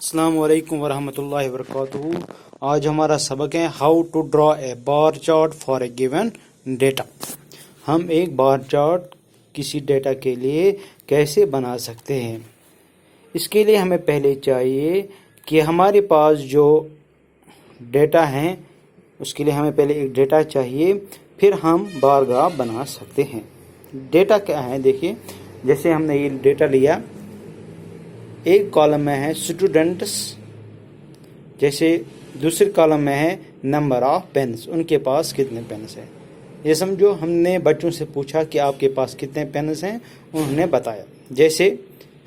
अस्सलाम वालेकुम वरहमतुल्लाहि वबरकातुहू। आज हमारा सबक है how to draw a bar chart for a given data. हम एक बार चार्ट किसी डेटा के लिए कैसे बना सकते हैं। इसके लिए हमें पहले चाहिए कि हमारे पास जो डेटा हैं उसके लिए हमें पहले एक डेटा चाहिए, फिर हम बार ग्राफ बना सकते हैं। डेटा क्या है, देखिए जैसे हमने ये डेटा लिया, एक कॉलम में है स्टूडेंट्स, जैसे दूसरे कॉलम में है नंबर ऑफ पेन्स, उनके पास कितने पेन्स हैं। ये समझो हमने बच्चों से पूछा कि आपके पास कितने पेन्स हैं, उन्होंने बताया। जैसे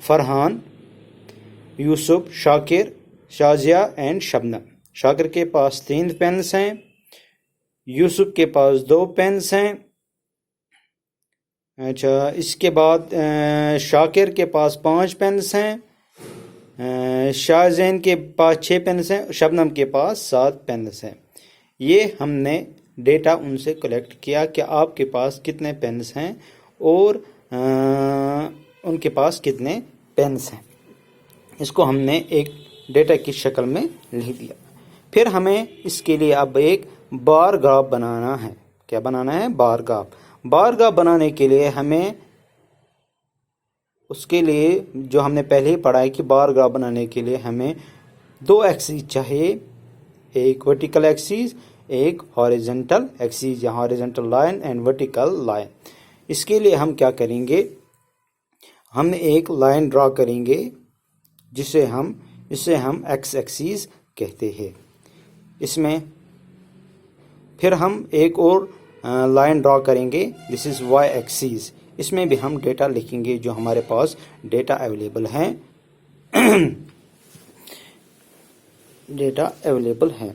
फरहान, यूसुफ, शाकिर, शाजिया एंड शबनम। शाकिर के पास 3 पेन्स हैं, यूसुफ के पास 2 पेन्स हैं। अच्छा, इसके बाद शाकिर के पास 5 पेन्स हैं, शाहजैन के पास 6 पेन्स हैं, शबनम के पास 7 पेन्स हैं। ये हमने डेटा उनसे कलेक्ट किया कि आपके पास कितने पेन्स हैं और उनके पास कितने पेन्स हैं। इसको हमने एक डेटा की शक्ल में लिख दिया। फिर हमें इसके लिए अब एक बार ग्राफ बनाना है। क्या बनाना है? Bar graph. बार ग्राफ बनाने के लिए हमें उसके लिए जो हमने पहले ही पढ़ा है कि बार ग्राफ बनाने के लिए हमें 2 एक्सिस चाहिए, एक वर्टिकल एक्सिस, एक हॉरिजॉन्टल एक्सिस या horizontal line and vertical line. इसके लिए हम क्या करेंगे, हम एक लाइन ड्रॉ करेंगे जिसे हम एक्स एक्सिस कहते हैं। इसमें फिर हम एक और लाइन ड्रॉ करेंगे, दिस इज वाई एक्सिस। इसमें भी हम डेटा लिखेंगे जो हमारे पास डेटा अवेलेबल हैं डेटा अवेलेबल हैं।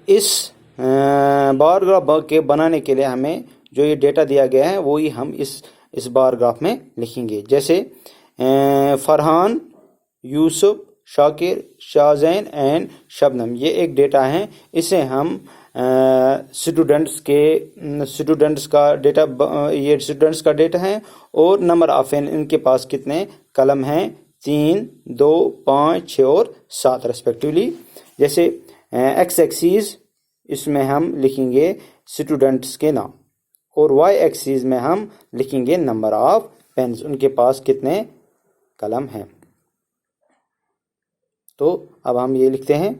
इस बार ग्राफ के बनाने के लिए हमें जो ये डेटा दिया गया है वो ही हम इस बार ग्राफ में लिखेंगे। जैसे फरहान, यूसुफ, शाकिर, शाहजैन एंड शबनम, ये एक डेटा है। इसे हम स्टूडेंट्स का डेटा है और नंबर ऑफ एन, इनके पास कितने कलम हैं, 3, 2, 5, 6 और 7 रेस्पेक्टिवली। जैसे एक्स एक्सिस, इसमें हम लिखेंगे स्टूडेंट्स के नाम और वाई एक्सिस में हम लिखेंगे नंबर ऑफ पेन्स, उनके पास कितने कलम हैं। तो अब हम ये लिखते हैं,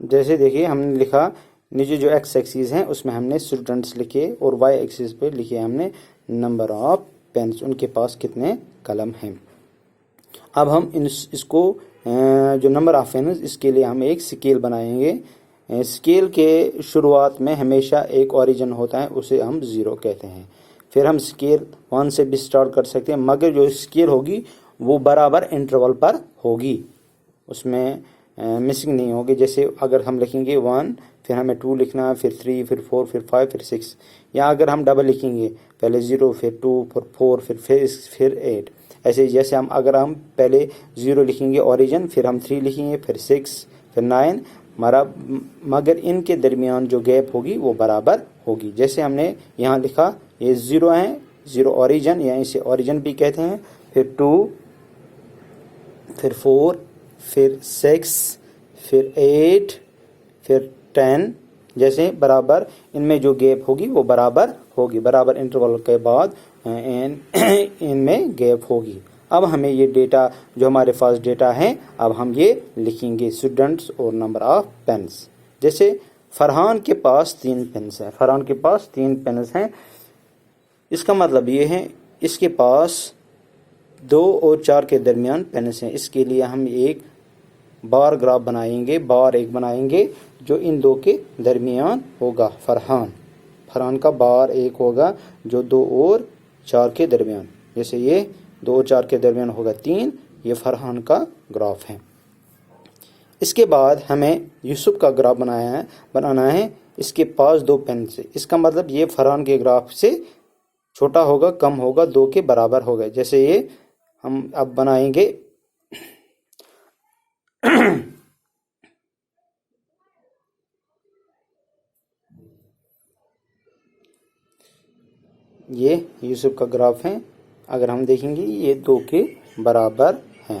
जैसे देखिए हमने लिखा, नीचे जो एक्स एक्सिस है उसमें हमने स्टूडेंट्स लिखे और वाई एक्सिस पे लिखे हमने नंबर ऑफ पेन्स, उनके पास कितने कलम हैं। अब हम इसको जो नंबर ऑफ पेन्स, इसके लिए हम एक स्केल बनाएंगे। स्केल के शुरुआत में हमेशा एक ओरिजिन होता है, उसे हम 0 कहते हैं। फिर हम स्केल 1 से भी स्टार्ट कर सकते हैं, मगर जो स्केल होगी वो बराबर इंटरवल पर होगी, उसमें मिसिंग नहीं होगी। जैसे अगर हम लिखेंगे 1, फिर हमें 2 लिखना है, फिर 3, फिर 4, फिर 5, फिर 6, या अगर हम डबल लिखेंगे, पहले 0, फिर 2, फिर 4, फिर 8, ऐसे जैसे अगर हम पहले 0 लिखेंगे ओरिजिन, फिर हम 3 लिखेंगे, फिर 6, फिर 9, मगर इनके दरमियान जो गैप होगी वो बराबर होगी। जैसे हमने यहाँ लिखा, ये 0 है, 0 ओरिजिन, या इसे ओरिजिन भी कहते हैं, फिर 2, फिर 4, फिर 6, फिर 8, फिर 10, जैसे बराबर इनमें जो गैप होगी वो बराबर होगी, बराबर इंटरवल के बाद इनमें गैप होगी। अब हमें ये डेटा, जो हमारे पास डेटा है, अब हम ये लिखेंगे स्टूडेंट्स और नंबर ऑफ पेन्स। जैसे फरहान के पास 3 पेन्स हैं, फरहान के पास 3 पेन्स हैं, इसका मतलब ये है इसके पास 2 और 4 के दरमियान पेन्स हैं। इसके लिए हम एक बार ग्राफ बनाएंगे, बार एक बनाएंगे जो इन 2 के दरमियान होगा। फरहान का बार एक होगा जो 2 और 4 के दरमियान, जैसे ये 2 और 4 के दरमियान होगा 3, ये फरहान का ग्राफ है। اس کے بعد ہمیں یوسف کا گراف بنانا ہے اس کے پاس 2 پین سے. اس کا مطلب یہ فرحان کے گراف سے چھوٹا ہوگا، کم ہوگا، 2 کے برابر ہوگا. جیسے یہ ہم اب بنائیں گے. یہ یوسف کا گراف ہے. اگر ہم دیکھیں گے یہ 2 کے برابر ہیں.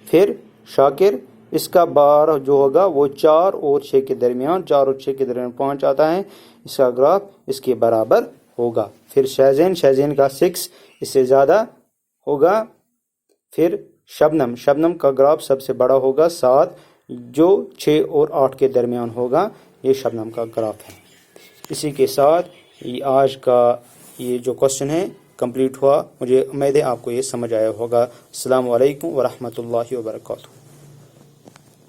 پھر شاکر، اس کا بار جو ہوگا وہ 4 اور 6 کے درمیان، 4 اور 6 کے درمیان 5 آتا ہے. اس کا گراف اس کے برابر ہوگا. پھر شہزین کا 6 اس سے زیادہ ہوگا. پھر شبنم کا گراف سب سے بڑا ہوگا 7، جو 6 اور 8 کے درمیان ہوگا. یہ شبنم کا گراف ہے. اسی کے ساتھ آج کا یہ جو کوشچن ہے کمپلیٹ ہوا. مجھے امید ہے آپ کو یہ سمجھ آیا ہوگا. السلام علیکم ورحمۃ اللہ وبرکاتہ.